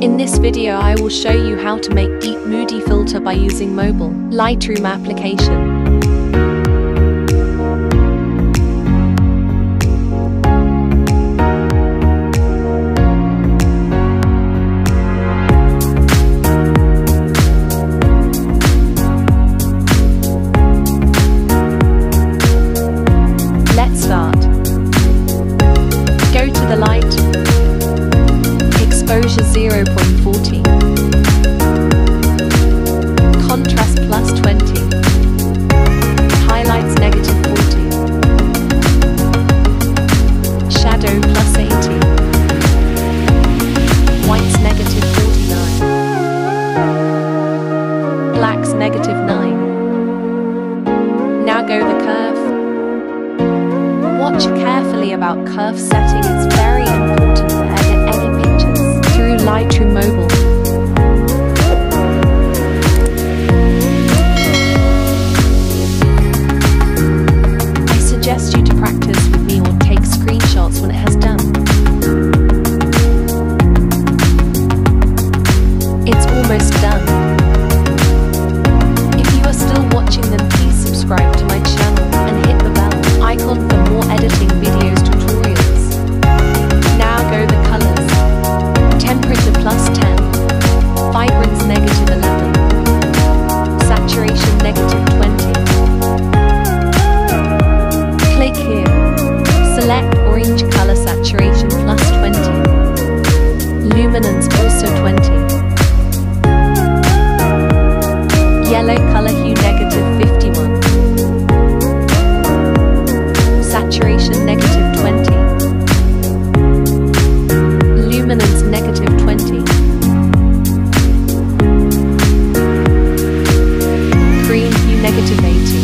In this video I will show you how to make deep moody filter by using mobile Lightroom application. Let's start. Go to the light. Exposure 0.40, contrast plus 20, highlights negative 40, shadow plus 80, whites negative 49, blacks negative 9. Now go the curve. Watch carefully about curve setting, it's very important to edit any pictures through Lightroom Mobile. I suggest you to practice with me or take screenshots when it has done. It's almost done. If you are still watching, then please subscribe to my channel and hit the bell icon for more editing videos tutorials. Now go the colors. Temperature plus 10, vibrance negative 11, saturation negative 20. Click here. Select orange color, saturation plus 20, luminance also 20, yellow color hue negative 51, saturation negative 20, luminance negative 20, green hue negative 80,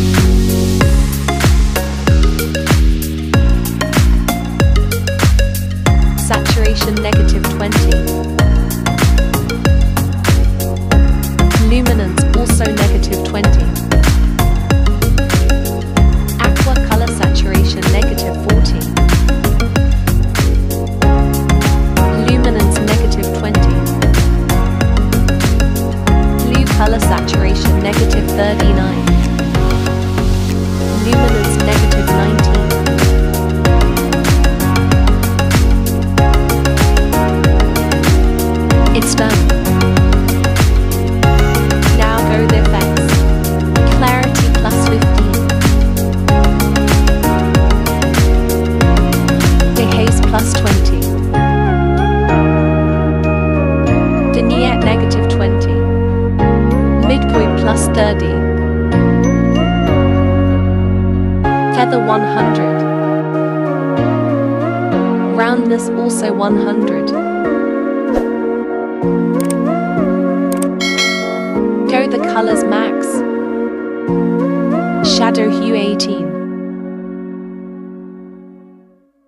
saturation negative 20, luminance also negative 20, aqua color saturation negative 40, luminance negative 20, blue color saturation negative 39, luminance negative 19. It's done. Now go the effects. Clarity plus 15, dehaze plus 20, vignette negative 20, midpoint plus 30, feather 100, roundness also 100. Go the colors max. Shadow hue 18,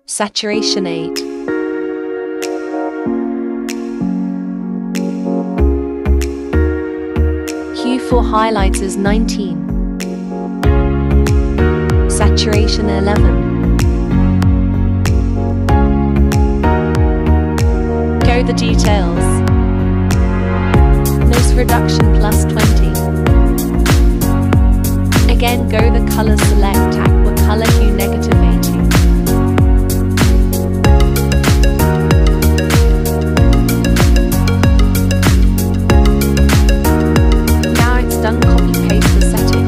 saturation 8, hue for highlights is 19, saturation 11. Go the details. Noise reduction plus 20. Again go the color, select aqua color hue negative 80. Now it's done, copy paste the setting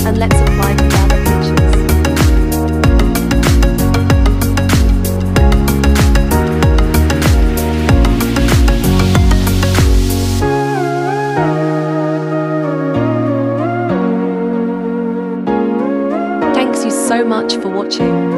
and let's apply the other pictures. Thanks you so much for watching.